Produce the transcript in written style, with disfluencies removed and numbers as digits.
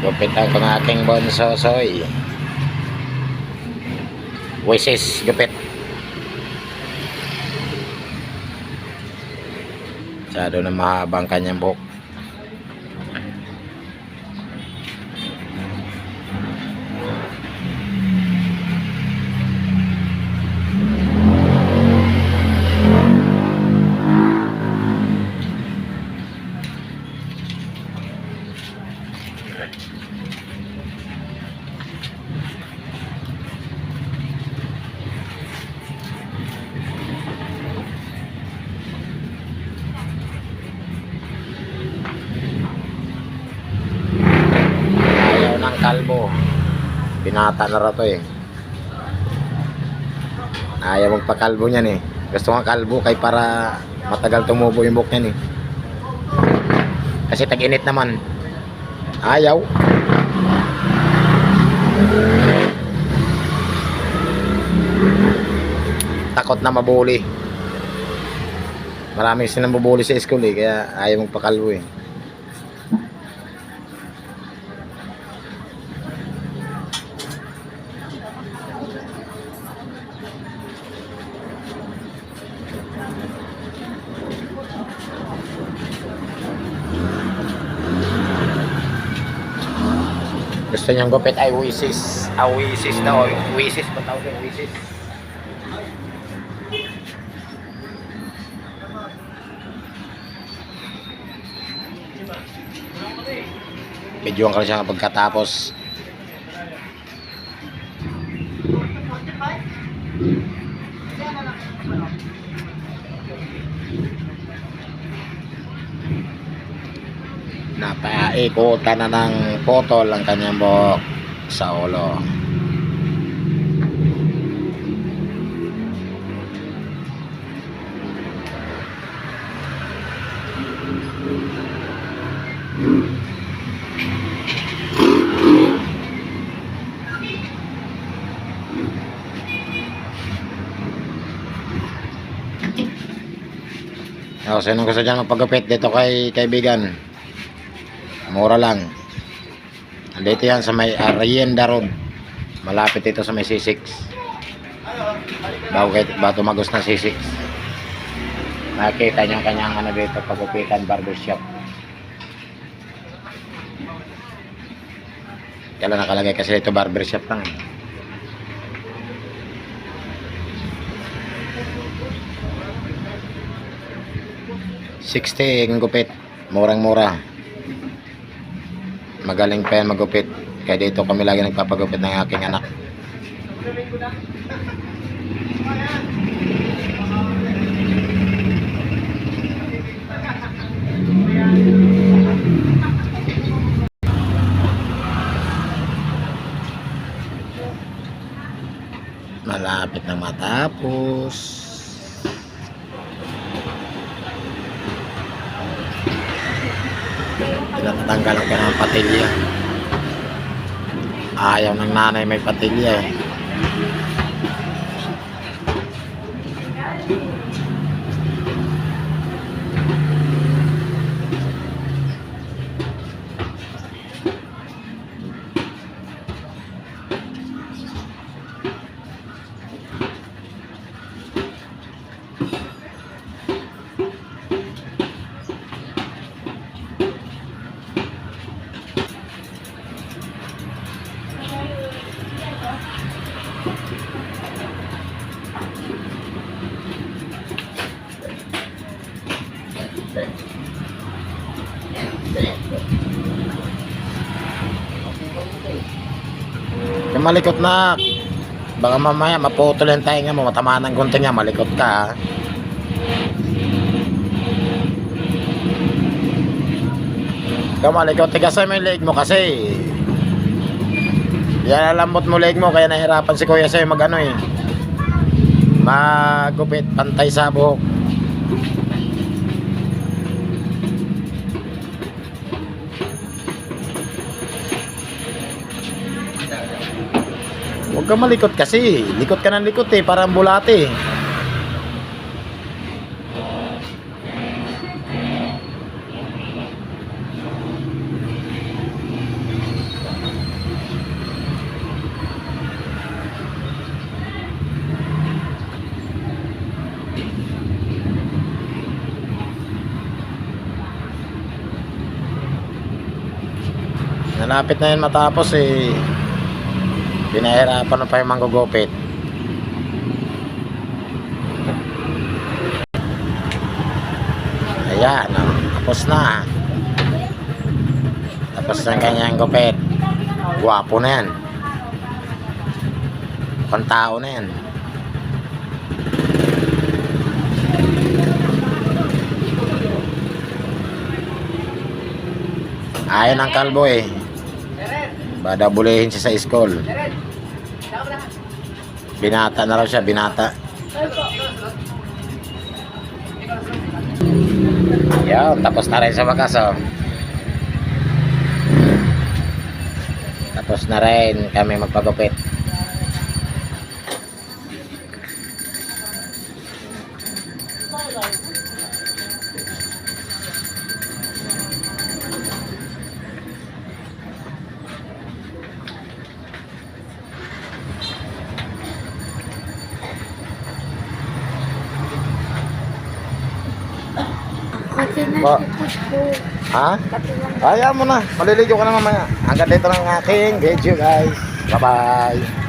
Gupitan ko ng aking bonsosoy. Wishes, gupit. Masyado na mahabang kanyang buhok. Kalbo, binata na rato eh. Ayaw magpakalbo niyan eh. Gusto nga kalbo kay para matagal tumubo yung buhok niyan eh. Kasi tag-init naman. Ayaw. Takot na mabuli. Maraming sinambubuli sa school eh, kaya ayaw magpakalbo eh. Gusto niyang gupit ay wisis. Wisis na o. Wisis. Patawag yung wisis. Videoan ka na siya pagkatapos. Napaikutan na ng potol ang kanyang buhok sa ulo. Sino gusto dyan magpagupit dito kay kaibigan? Mura lang. Andito yan sa may Arienda Road. Malapit ito sa may C6. Bago tumagos ng C6. Nakita niyo kanyang ano dito, pagupitan barbershop. Kaya nakalagay kasi ito barbershop lang. 60 ang gupit. Murang-mura. Magaling pa yan magupit. Kaya dito kami lagi nagpapagupit ng aking anak. Malapit na matapos. Tinatanggal ang kanyang patilya. Ayaw ng nanay may patilya eh. Malikot na. Baka mamaya maputol yung tainga mo, matamaan ng gunting niya, malikot ka. Ikaw malikot, tigasay mo yung leg mo kasi. Yan alambot mo leg mo, kaya nahirapan si kuya sa'yo mag ano eh. Magupit, pantay sa buhok. Huwag ka malikot kasi. Likot ka ng likot eh. Parang bulate eh. malapit na yun matapos eh. Pinahirapan na pa yung manggugupit. Ayan, oh, tapos na. Tapos na ang kanyang gupit. Gwapo na yan. Pantao na yan. Ayaw ng kalbo eh. Bada bulihin siya sa school. Binata na raw siya, binata. Yan, tapos na rin sa wakas oh. Tapos na rin kami magpagupit. Ba? Ha? Ayaw mo na. Maliligo ka na mamaya. Hanggang dito ng aking video guys. Bye bye.